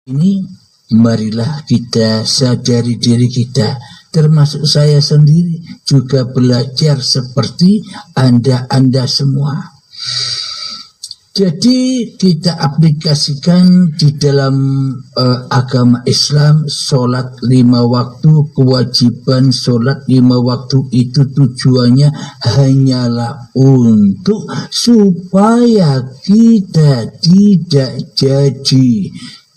Ini marilah kita sadari diri kita, termasuk saya sendiri juga belajar seperti Anda semua. Jadi kita aplikasikan di dalam agama Islam, sholat 5 waktu, kewajiban sholat 5 waktu itu tujuannya hanyalah untuk supaya kita tidak jadi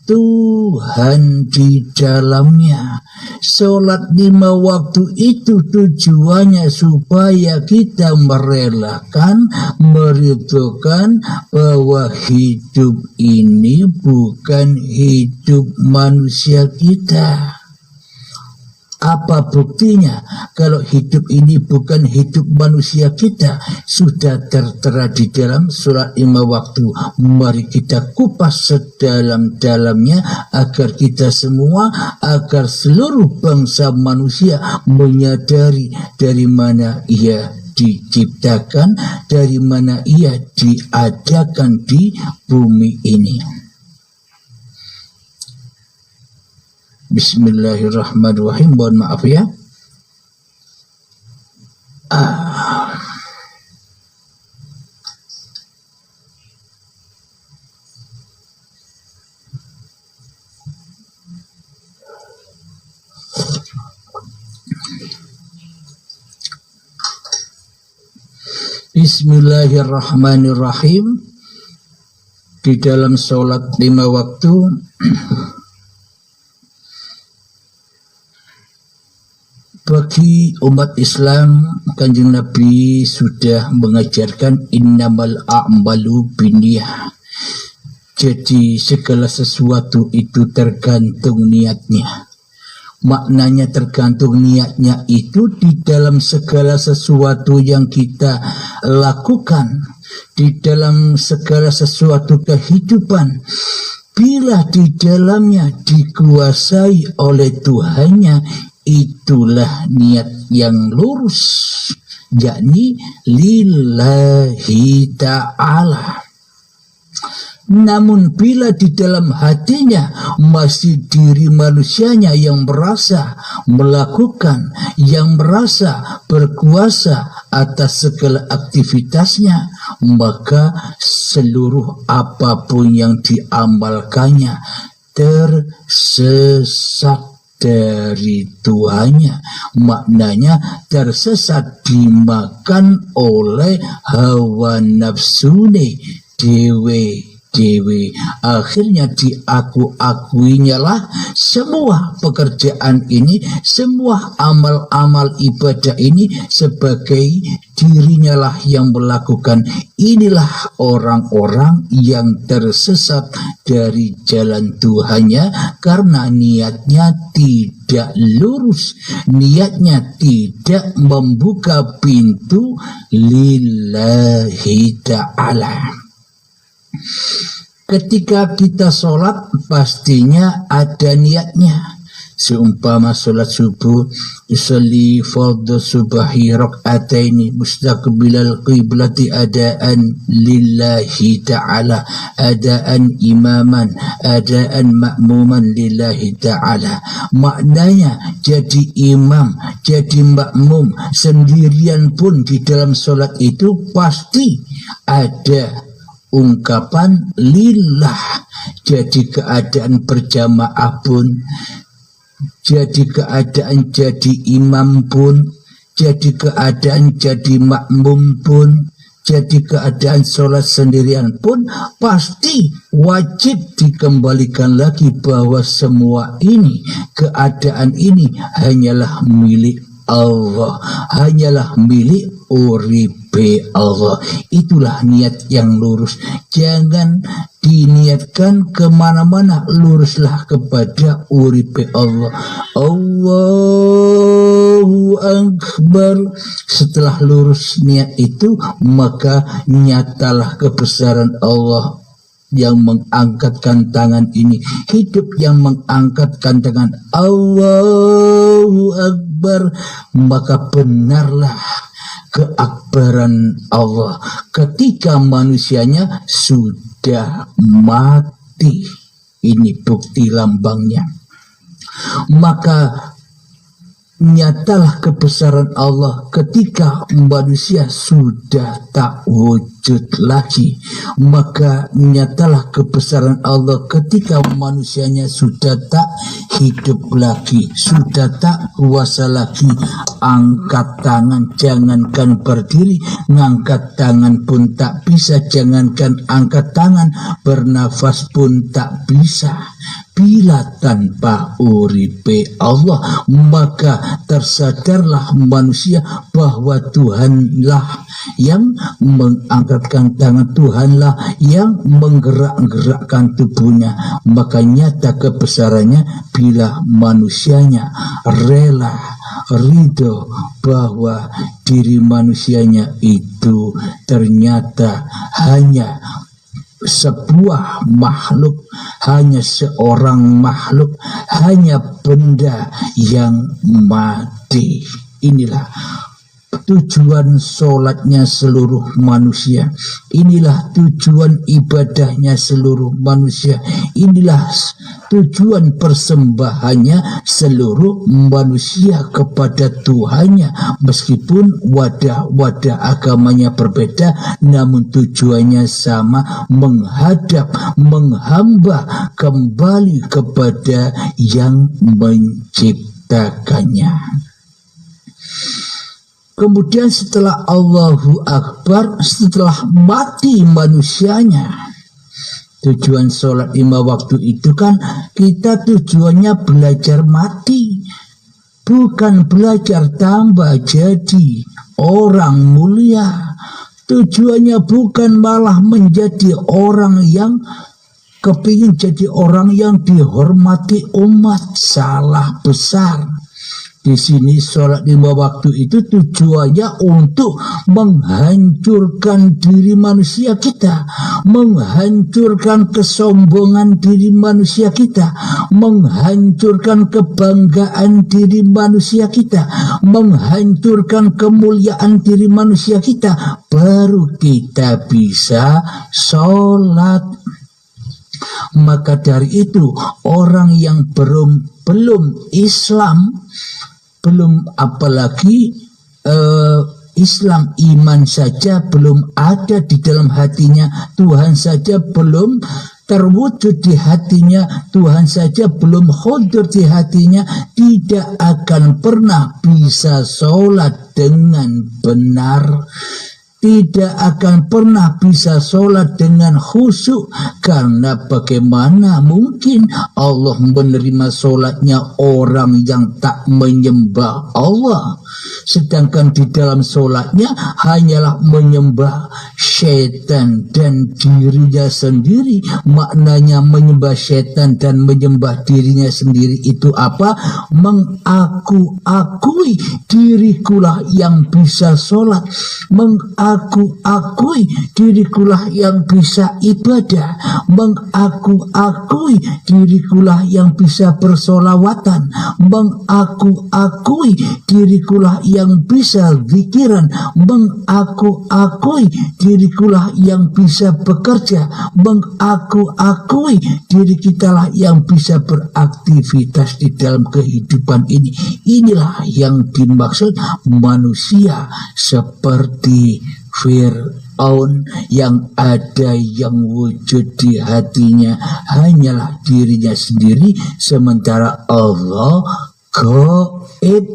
Tuhan di dalamnya. Sholat 5 waktu itu tujuannya supaya kita merelakan, meridhokan bahwa hidup ini bukan hidup manusia kita. Apa buktinya? Kalau hidup ini bukan hidup manusia kita, sudah tertera di dalam surat 5 waktu. Mari kita kupas sedalam-dalamnya agar kita semua, agar seluruh bangsa manusia menyadari dari mana ia diciptakan, dari mana ia diadakan di bumi ini. Bismillahirrahmanirrahim. Mohon maaf ya. Bismillahirrahmanirrahim. Di dalam sholat 5 waktu bagi umat Islam, Kanjeng Nabi sudah mengajarkan innamal a'malu binniyah. Jadi segala sesuatu itu tergantung niatnya. Maknanya tergantung niatnya itu di dalam segala sesuatu yang kita lakukan, di dalam segala sesuatu kehidupan. Bila di dalamnya dikuasai oleh Tuhannya, itulah niat yang lurus, yakni lillahi ta'ala. Namun bila di dalam hatinya masih diri manusianya yang merasa melakukan, yang merasa berkuasa atas segala aktivitasnya, maka seluruh apapun yang diamalkannya tersesat dari Tuhannya. Maknanya tersesat, dimakan oleh hawa nafsune dewe. Akhirnya diakuinya lah semua pekerjaan ini, semua amal-amal ibadah ini sebagai dirinya lah yang melakukan. Inilah orang-orang yang tersesat dari jalan Tuhannya karena niatnya tidak lurus, niatnya tidak membuka pintu lillahi ta'ala. Ketika kita sholat pastinya ada niatnya. Seumpama sholat subuh, usolli fardhu subahi rak'ataini mustaqbilal qiblati adaan lillahi ta'ala, adaan imaman, adaan ma'muman lillahi ta'ala. Maknanya jadi imam, jadi makmum sendirian pun di dalam sholat itu pasti ada ungkapan lillah. Jadi keadaan berjamaah pun, jadi keadaan jadi imam pun, jadi keadaan jadi makmum pun, jadi keadaan sholat sendirian pun pasti wajib dikembalikan lagi bahwa semua ini, keadaan ini hanyalah milik Allah, hanyalah milik uripe Allah. Itulah niat yang lurus. Jangan diniatkan kemana-mana, luruslah kepada uripe Allah. Allahu Akbar. Setelah lurus niat itu, maka nyatalah kebesaran Allah yang mengangkatkan tangan ini, hidup yang mengangkatkan tangan Allahu Akbar, maka benarlah keakbaran Allah ketika manusianya sudah mati. Ini bukti lambangnya. Maka nyatalah kebesaran Allah ketika manusia sudah tak wujud lagi. Maka nyatalah kebesaran Allah ketika manusianya sudah tak hidup lagi, sudah tak kuasa lagi. Angkat tangan, jangankan berdiri, ngangkat tangan pun tak bisa. Jangankan angkat tangan, bernafas pun tak bisa. Bila tanpa uripe Allah, maka tersadarlah manusia bahwa Tuhanlah yang mengangkatkan tangan, Tuhanlah yang menggerak-gerakkan tubuhnya. Maka nyata kebesarannya bila manusianya rela, ridho bahwa diri manusianya itu ternyata hanya sebuah makhluk, hanya seorang makhluk, hanya benda yang mati. Inilah tujuan sholatnya seluruh manusia. Inilah tujuan ibadahnya seluruh manusia. Inilah tujuan persembahannya seluruh manusia kepada Tuhannya. Meskipun wadah-wadah agamanya berbeda, namun tujuannya sama, menghadap, menghamba kembali kepada yang menciptakannya. Kemudian setelah Allahu Akbar, setelah mati manusianya, tujuan sholat 5 waktu itu kan kita tujuannya belajar mati, bukan belajar tambah jadi orang mulia. Tujuannya bukan malah menjadi orang yang kepingin jadi orang yang dihormati umat. Salah besar. Di sini sholat 5 waktu itu tujuannya untuk menghancurkan diri manusia kita, menghancurkan kesombongan diri manusia kita, menghancurkan kebanggaan diri manusia kita, menghancurkan kemuliaan diri manusia kita. Baru kita bisa sholat. Maka dari itu orang yang belum Islam, belum apalagi Islam, iman saja belum ada di dalam hatinya, Tuhan saja belum terwujud di hatinya, Tuhan saja belum hadir di hatinya, tidak akan pernah bisa sholat dengan benar, tidak akan pernah bisa sholat dengan khusyuk. Karena bagaimana mungkin Allah menerima sholatnya orang yang tak menyembah Allah, sedangkan di dalam sholatnya hanyalah menyembah syaitan dan dirinya sendiri. Maknanya menyembah syaitan dan menyembah dirinya sendiri itu apa? Mengaku-akui dirikulah yang bisa sholat, mengaku-akui dirikulah yang bisa ibadah, mengaku-akui dirikulah yang bisa bersolawatan, mengaku-akui dirikulah yang bisa zikiran, mengaku-akui dirikulah yang bisa bekerja, mengaku-akui diri kitalah yang bisa beraktivitas di dalam kehidupan ini. Inilah yang dimaksud manusia seperti Fir'aun, yang ada yang wujud di hatinya hanyalah dirinya sendiri, sementara Allah gaib,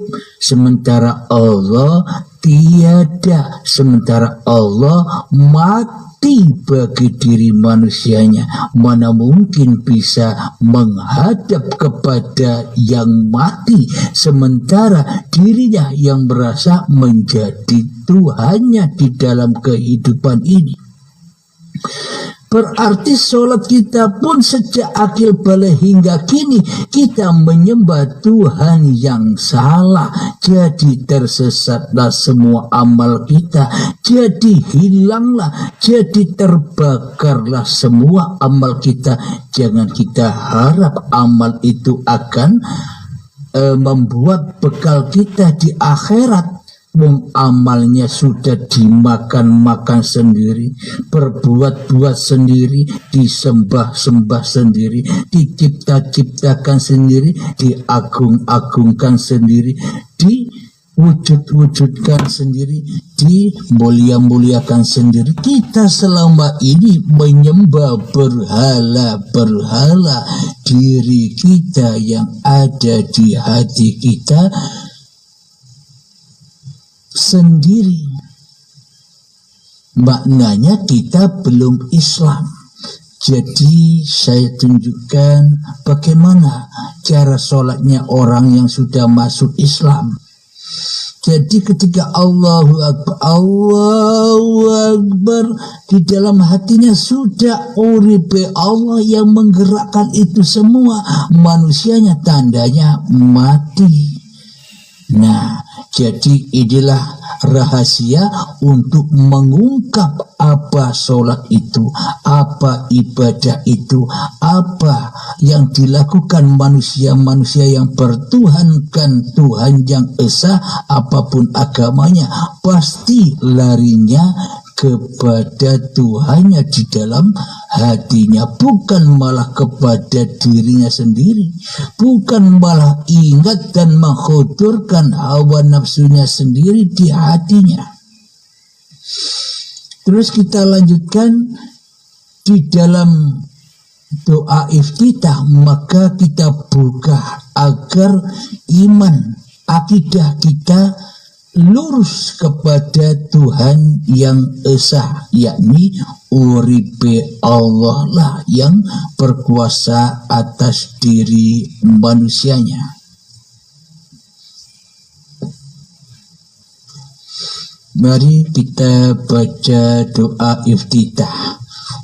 sementara Allah tiada, sementara Allah mati bagi diri manusianya. Mana mungkin bisa menghadap kepada yang mati sementara dirinya yang merasa menjadi Tuhannya di dalam kehidupan ini. Berarti sholat kita pun sejak akil balik hingga kini kita menyembah Tuhan yang salah. Jadi tersesatlah semua amal kita, jadi hilanglah, jadi terbakarlah semua amal kita. Jangan kita harap amal itu akan membuat bekal kita di akhirat. Wong amalnya sudah dimakan-makan sendiri, berbuat-buat sendiri, disembah-sembah sendiri, dicipta-ciptakan sendiri, diagung-agungkan sendiri, diwujud-wujudkan sendiri, dimulia-muliakan sendiri. Kita selama ini menyembah berhala-berhala. Diri kita yang ada di hati kita sendiri. Maknanya kita belum Islam. Jadi saya tunjukkan bagaimana cara sholatnya orang yang sudah masuk Islam. Jadi ketika Allahu Akbar, di dalam hatinya sudah uripe Allah yang menggerakkan itu semua. Manusianya tandanya mati. Nah, jadi inilah rahasia untuk mengungkap apa sholat itu, apa ibadah itu, apa yang dilakukan manusia-manusia yang bertuhankan Tuhan yang esa, apapun agamanya, pasti larinya kepada Tuhannya di dalam hatinya, bukan malah kepada dirinya sendiri, bukan malah ingat dan mengkhodurkan hawa nafsunya sendiri di hatinya. Terus kita lanjutkan di dalam doa iftitah, maka kita buka agar iman, akidah kita lurus kepada Tuhan yang esa, yakni uripe Allah lah yang berkuasa atas diri manusianya. Mari kita baca doa iftitah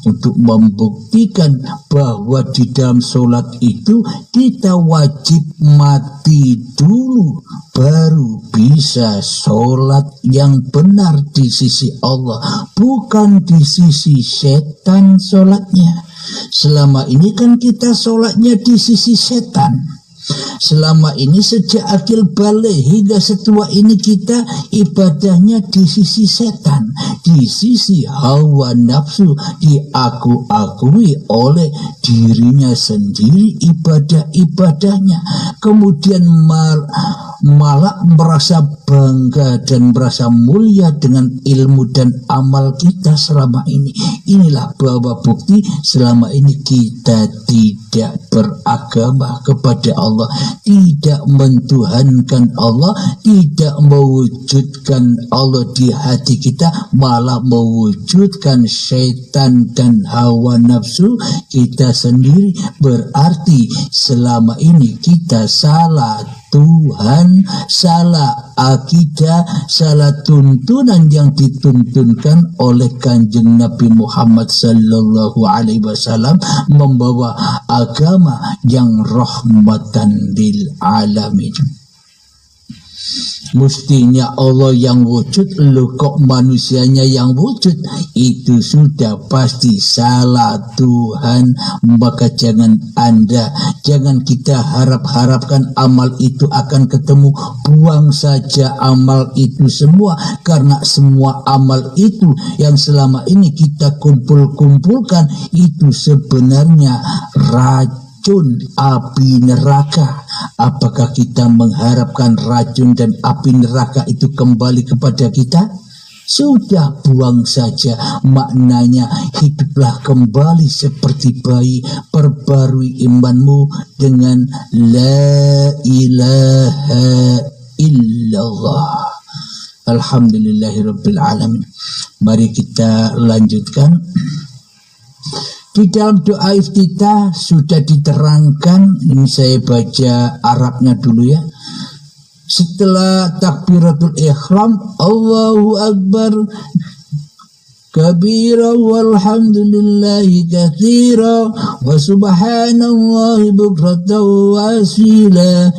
untuk membuktikan bahwa di dalam sholat itu kita wajib mati dulu baru bisa sholat yang benar di sisi Allah, bukan di sisi setan sholatnya. Selama ini kan kita sholatnya di sisi setan. Selama ini sejak akil balik hingga setua ini kita ibadahnya di sisi setan, di sisi hawa nafsu, diakui oleh dirinya sendiri ibadah-ibadahnya. Kemudian malah merasa bangga dan merasa mulia dengan ilmu dan amal kita selama ini. Inilah bahwa bukti selama ini kita tidak beragama kepada Allah, tidak mentuhankan Allah, tidak mewujudkan Allah di hati kita, malah mewujudkan syaitan dan hawa nafsu kita sendiri. Berarti selama ini kita salah Tuhan, salah akidah, salah tuntunan yang dituntunkan oleh Kanjeng Nabi Muhammad sallallahu alaihi wasallam, membawa agama yang rahmatan lil alamin. Mestinya Allah yang wujud, lo kok manusianya yang wujud? Itu sudah pasti salah Tuhan. Maka jangan kita harapkan amal itu akan ketemu. Buang saja amal itu semua, karena semua amal itu yang selama ini kita kumpulkan itu sebenarnya racun api neraka. Apakah kita mengharapkan racun dan api neraka itu kembali kepada kita? Sudah, buang saja. Maknanya hiduplah kembali seperti bayi, perbarui imanmu dengan la ilaha illallah. Alhamdulillahirabbil alamin. Mari kita lanjutkan. Di dalam doa iftitah sudah diterangkan, ini saya baca Arabnya dulu ya. Setelah takbiratul ihram, Allahu Akbar kabira walhamdulillahi katsira wa subhanallahi bukratan wa asila.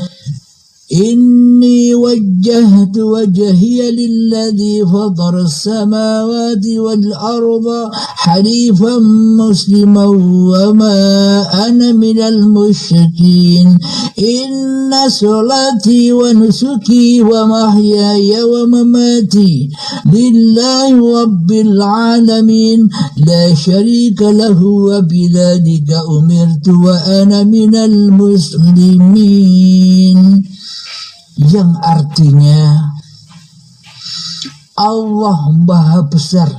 إني وجهت وجهي للذي فطر السماوات والأرض حنيفا مسلما وما أنا من المشركين إن صلاتي ونسكي ومحياي ومماتي لله رب العالمين لا شريك له وبذلك أمرت وأنا من المسلمين. Yang artinya Allah Maha Besar.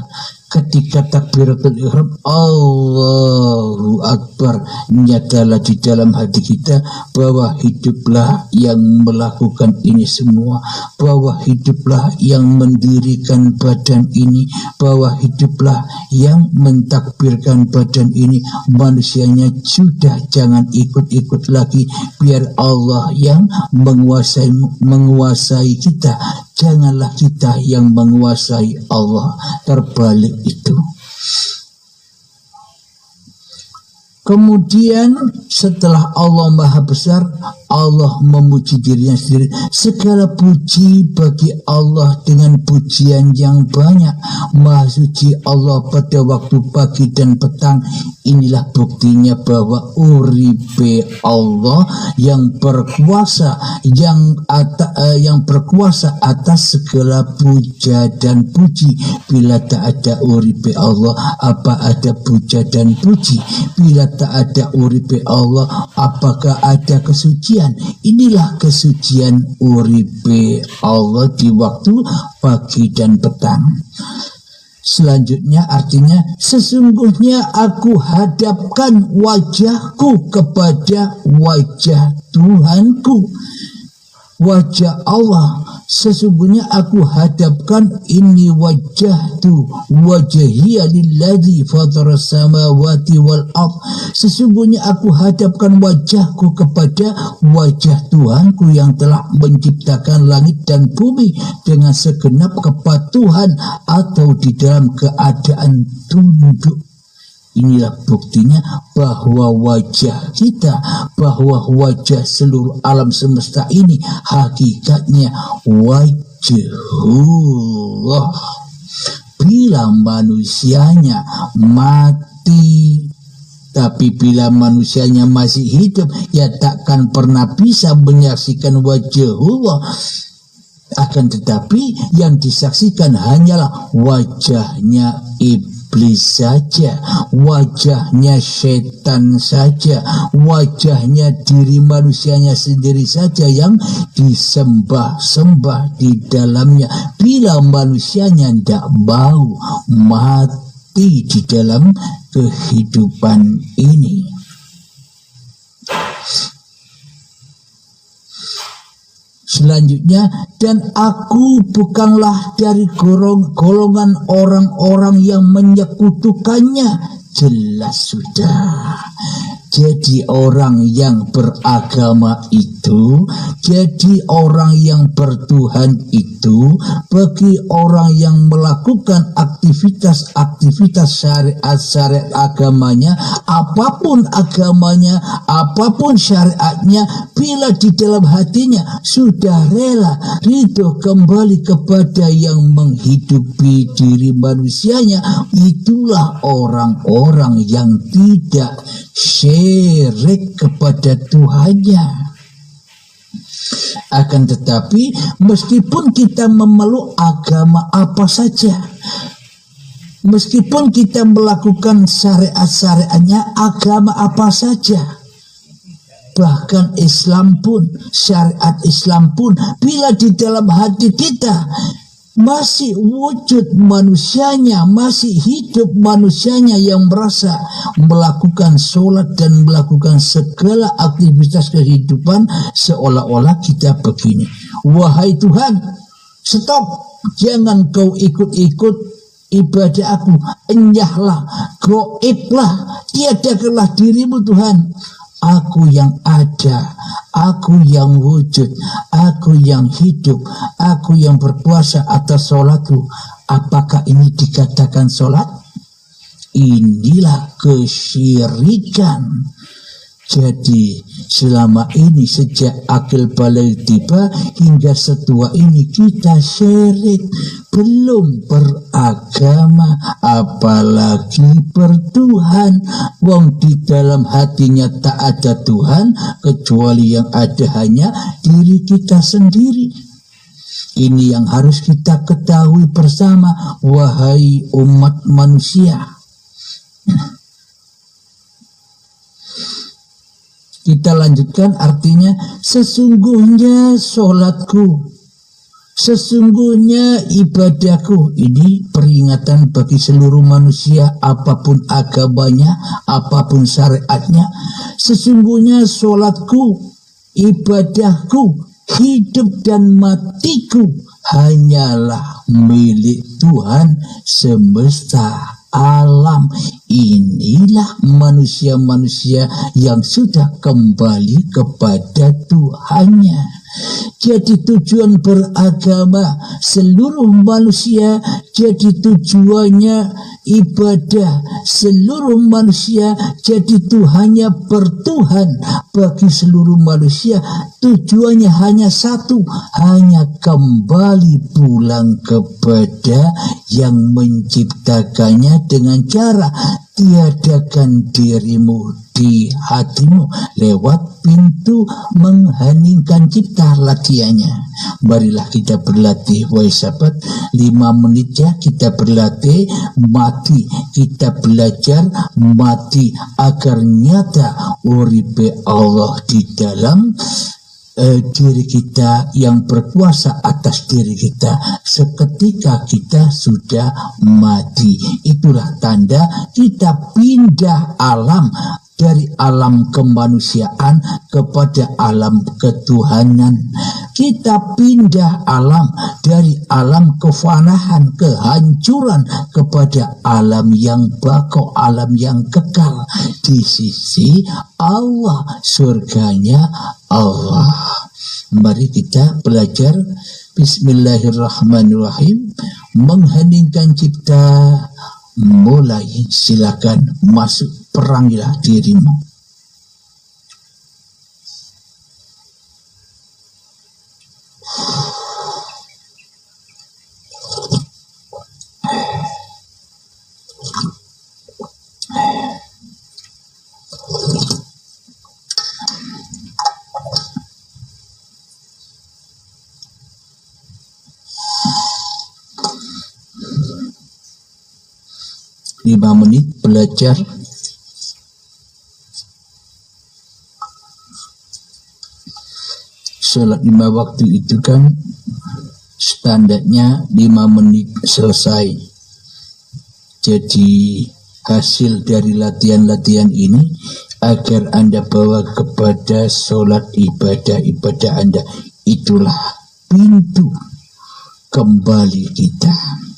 Ketika takbiratul ihram Allahu Akbar, nyatalah di dalam hati kita bahwa hiduplah yang melakukan ini semua, bahwa hiduplah yang mendirikan badan ini, bahwa hiduplah yang mentakbirkan badan ini. Manusianya sudah jangan ikut-ikut lagi, biar Allah yang menguasai kita, janganlah kita yang menguasai Allah. Terbalik itu. Kemudian setelah Allah Maha Besar, Allah memuji dirinya sendiri. Segala puji bagi Allah dengan pujian yang banyak. Maha suci Allah pada waktu pagi dan petang. Inilah buktinya bahwa uripe Allah yang berkuasa, yang berkuasa atas segala puja dan puji. Bila tak ada uripe Allah, apa ada puja dan puji? Bila tak ada uripe Allah, apakah ada kesucian? Inilah kesucian uripe Allah di waktu pagi dan petang. Selanjutnya artinya, sesungguhnya aku hadapkan wajahku kepada wajah Tuhanku, wajah Allah. Sesungguhnya aku hadapkan ini wajahtu wajhiya lilladzi fatara samawati wal ard. Sesungguhnya aku hadapkan wajahku kepada wajah Tuhanku yang telah menciptakan langit dan bumi dengan segenap kepatuhan atau di dalam keadaan tunduk. Inilah buktinya bahwa wajah kita, bahwa wajah seluruh alam semesta ini hakikatnya wajhullah. Bila manusianya mati, tapi bila manusianya masih hidup, ya takkan pernah bisa menyaksikan wajhullah. Akan tetapi yang disaksikan hanyalah wajahnya iblis saja, wajahnya setan saja, wajahnya diri manusianya sendiri saja yang disembah-sembah di dalamnya. Bila manusianya tidak mau mati di dalam kehidupan ini. Selanjutnya, dan aku bukanlah dari golongan orang-orang yang menyekutukannya. Jelas sudah. Jadi orang yang beragama itu, jadi orang yang bertuhan itu, bagi orang yang melakukan aktivitas syariat agamanya, apapun agamanya, apapun syariatnya, bila di dalam hatinya sudah rela ridho kembali kepada yang menghidupi diri manusianya, itulah orang-orang yang tidak syirik kepada Tuhannya. Akan tetapi meskipun kita memeluk agama apa saja, meskipun kita melakukan syariat-syariatnya agama apa saja, bahkan Islam pun, syariat Islam pun, bila di dalam hati kita masih wujud manusianya, masih hidup manusianya yang merasa melakukan sholat dan melakukan segala aktivitas kehidupan, seolah-olah kita begini, wahai Tuhan, stop, jangan kau ikut-ikut ibadah aku, enyahlah, goiblah, tiadakanlah dirimu Tuhan. Aku yang ada, aku yang wujud, aku yang hidup, aku yang berkuasa atas sholatku. Apakah ini dikatakan sholat? Inilah kesyirikan. Jadi selama ini sejak akil balik tiba hingga setua ini kita syirik, belum beragama apalagi bertuhan. Wong di dalam hatinya tak ada Tuhan kecuali yang ada hanya diri kita sendiri. Ini yang harus kita ketahui bersama, wahai umat manusia. Kita lanjutkan, artinya sesungguhnya sholatku, sesungguhnya ibadahku. Ini peringatan bagi seluruh manusia apapun agamanya, apapun syariatnya. Sesungguhnya sholatku, ibadahku, hidup dan matiku hanyalah milik Tuhan semesta alam. Inilah manusia-manusia yang sudah kembali kepada Tuhannya. Jadi tujuan beragama seluruh manusia, jadi tujuannya ibadah seluruh manusia, jadi Tuhannya bertuhan bagi seluruh manusia. Tujuannya hanya satu, hanya kembali pulang kepada yang menciptakannya dengan cara tiadakan dirimu di hatimu lewat pintu mengheningkan cipta. Latihannya, marilah kita berlatih, wahai sahabat, 5 menit ya kita berlatih mati, kita belajar mati agar nyata uripe Allah di dalam diri kita, yang berkuasa atas diri kita seketika kita sudah mati. Itulah tanda kita pindah alam, dari alam kemanusiaan kepada alam ketuhanan. Kita pindah alam dari alam kefanahan, kehancuran kepada alam yang bako, alam yang kekal di sisi Allah, surganya Allah. Mari kita belajar. Bismillahirrahmanirrahim. Mengheningkan cipta. Mulai, silakan masuk, perangilah dirimu. Lima menit belajar. Sholat 5 waktu itu kan standarnya 5 menit selesai. Jadi hasil dari latihan-latihan ini agar Anda bawa kepada sholat ibadah-ibadah Anda. Itulah pintu kembali kita.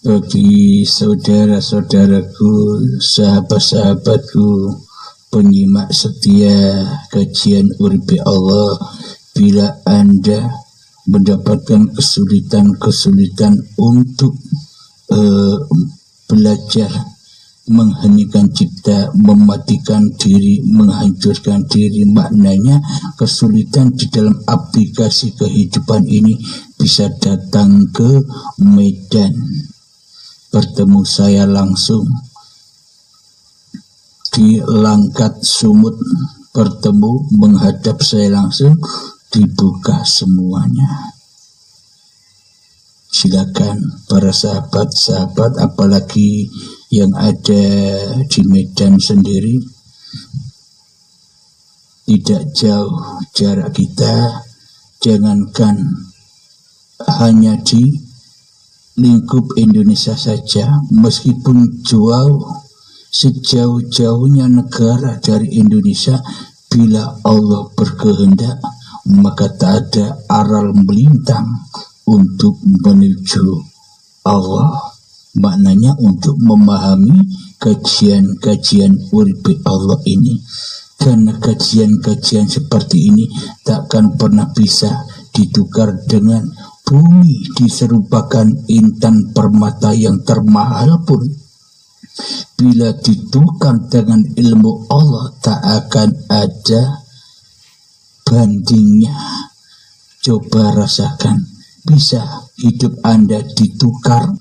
Bagi saudara-saudaraku, sahabat-sahabatku, penyimak setia kajian Uripe Allah, bila Anda mendapatkan kesulitan-kesulitan untuk belajar mengheningkan cipta, mematikan diri, menghancurkan diri, maknanya kesulitan di dalam aplikasi kehidupan ini, bisa datang ke Medan, bertemu saya langsung di Langkat Sumut bertemu menghadap saya langsung, dibuka semuanya. Silakan para sahabat-sahabat, apalagi yang ada di Medan sendiri, tidak jauh jarak kita, jangankan hanya di lingkup Indonesia saja, meskipun jauh sejauh-jauhnya negara dari Indonesia, bila Allah berkehendak maka tak ada aral melintang untuk menuju Allah. Maknanya untuk memahami kajian-kajian uripe Allah ini, karena kajian-kajian seperti ini takkan pernah bisa ditukar dengan bumi diserupakan intan permata yang termahal pun. Bila ditukar dengan ilmu Allah tak akan ada bandingnya. Coba rasakan, bisa hidup Anda ditukar?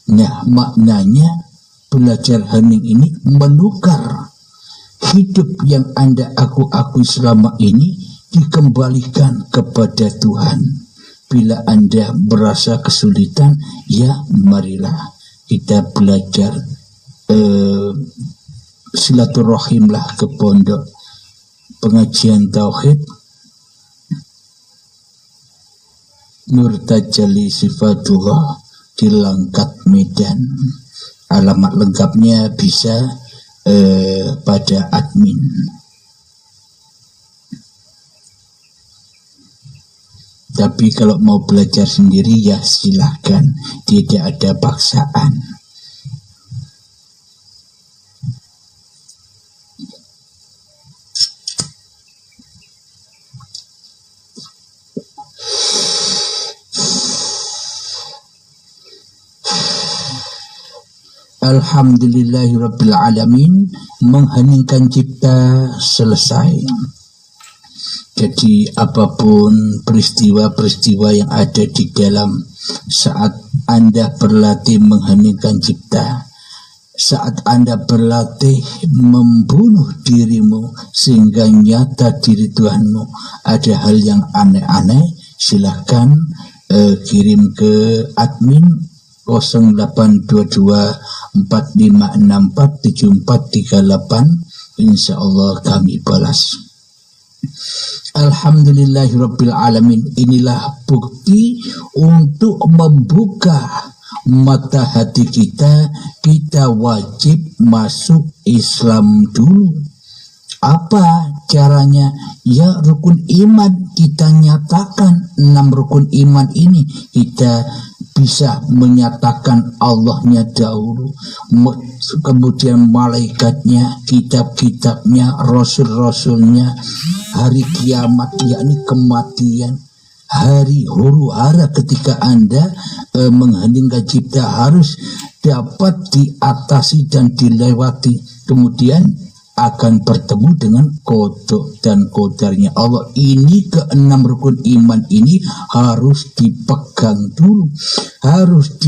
Nah, maknanya belajar hening ini menukar hidup yang Anda aku selama ini dikembalikan kepada Tuhan. Bila Anda merasa kesulitan, ya marilah kita belajar silaturahimlah ke pondok pengajian tauhid Nur Tajalli Sifatullah di Langkat Medan. Alamat lengkapnya bisa pada admin. Tapi kalau mau belajar sendiri ya silahkan, tidak ada paksaan. Alhamdulillahirabbil alamin, mengheningkan cipta selesai. Jadi apapun peristiwa-peristiwa yang ada di dalam saat Anda berlatih mengheningkan cipta, saat Anda berlatih membunuh dirimu sehingga nyata diri Tuhanmu, ada hal yang aneh-aneh, silahkan kirim ke admin 0822 4564 7438. Insya Allah kami balas. Alhamdulillahirabbil alamin. Inilah bukti untuk membuka mata hati kita. Kita wajib masuk Islam dulu. Apa caranya? Ya, rukun iman kita nyatakan. 6 rukun iman ini kita bisa menyatakan Allahnya dahulu, kemudian malaikatnya, kitab-kitabnya, rasul-rasulnya, hari kiamat yakni kematian, hari huru hara ketika Anda mengheningkan cipta harus dapat diatasi dan dilewati. Kemudian akan bertemu dengan kodok dan kodarnya Allah. Ini ke-6 rukun iman ini harus dipegang dulu, harus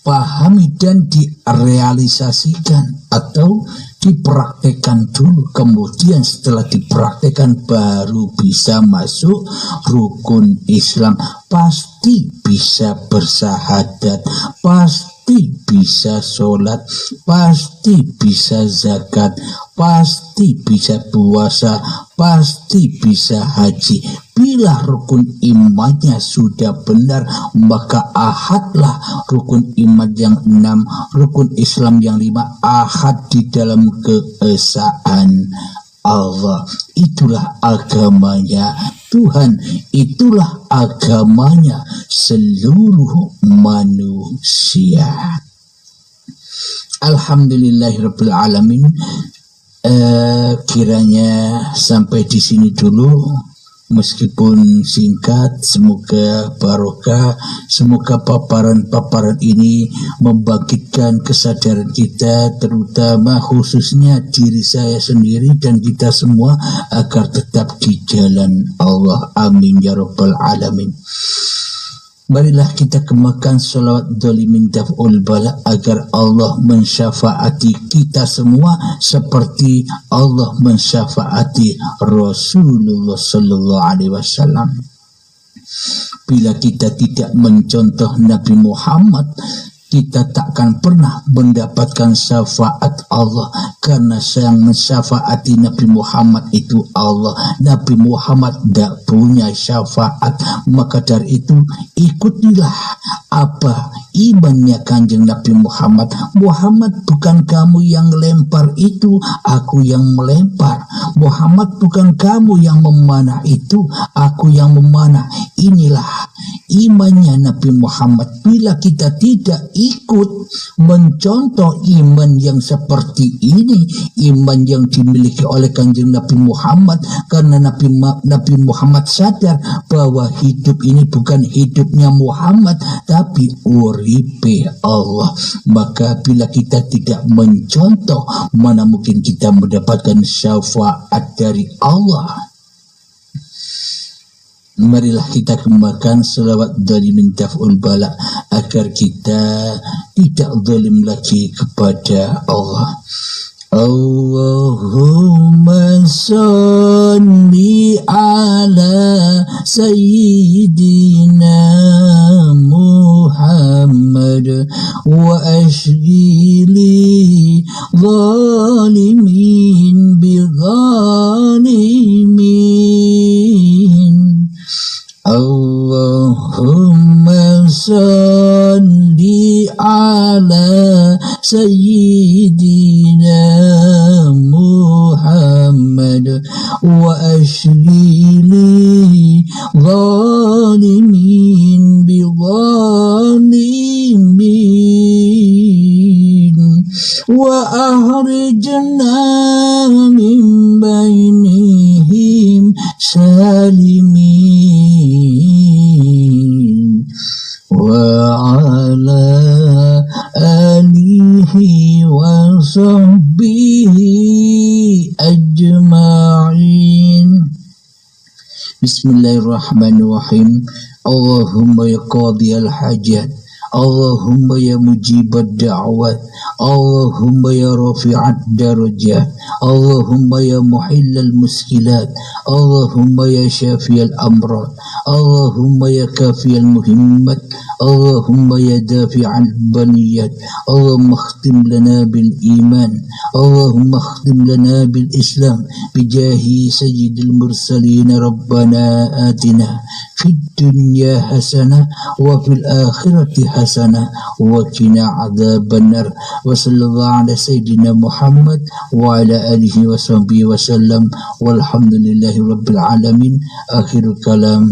dipahami dan direalisasikan atau dipraktekkan dulu. Kemudian setelah dipraktekkan baru bisa masuk rukun Islam. Pasti bisa bersahadat, pasti bisa sholat, pasti bisa zakat, pasti bisa puasa, pasti bisa haji. Bila rukun imannya sudah benar, maka ahadlah rukun iman yang 6, rukun Islam yang 5, ahad di dalam keesaan Allah. Itulah agamanya Tuhan, itulah agamanya seluruh manusia. Alhamdulillahirabbil alamin. Kiranya sampai di sini dulu. Meskipun singkat, semoga barokah, semoga paparan-paparan ini membangkitkan kesadaran kita, terutama khususnya diri saya sendiri dan kita semua agar tetap di jalan Allah. Amin ya rabbal alamin. Marilah kita kemakan salawat dolimin daf'ul bala agar Allah mensyafaati kita semua seperti Allah mensyafaati Rasulullah sallallahu alaihi wasallam. Bila kita tidak mencontoh Nabi Muhammad, kita takkan pernah mendapatkan syafaat Allah, karena yang mensyafaati Nabi Muhammad itu Allah. Nabi Muhammad tidak punya syafaat. Maka dari itu ikutilah apa imannya Kanjeng Nabi Muhammad. Muhammad bukan kamu yang lempar itu, aku yang melempar. Muhammad bukan kamu yang memanah itu, aku yang memanah. Inilah imannya Nabi Muhammad. Bila kita tidak ikut mencontoh iman yang seperti ini, iman yang dimiliki oleh Kanjeng Nabi Muhammad, karena Nabi Muhammad sadar bahwa hidup ini bukan hidupnya Muhammad, tapi uripe Allah. Maka bila kita tidak mencontoh, mana mungkin kita mendapatkan syafaat dari Allah. Marilah kita kembangkan selawat dari mintaf'ul bala agar kita tidak zalim lagi kepada Allah. Allahumma salli ala sayyidina Muhammad wa ashghili zalimin bi zalimin. Allahumma salli ala sayyidina Muhammad wa ashghili zalimin bi zalimin wa ahrijna min bainihim salimin wa ala alihi wa sahbihi ajma'in. Bismillahirrahmanirrahim. Allahumma ya qadiyal hajat, Allahumma ya mujibad da'wat, Allahumma ya rafi'ad darajat, Allahumma ya muhillal muskilat, Allahumma ya syafiyal amrat, Allahumma ya kafiyal muhimmat, Allahumma ya dafi'al baliyat. Allahumma akhtim lana bil iman, Allahumma akhtim lana bil islam bijahi sayyidil mursalin. Rabbana atina fid dunya hasanah wa fil akhirati hasanah wa qina adzabannar. Wa sallallahu ala sayyidina Muhammad wa ala alihi wa sahbihi wa sallam walhamdulillahi rabbil alamin. Akhirul kalam.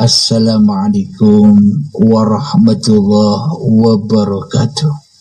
Assalamualaikum warahmatullahi wabarakatuh.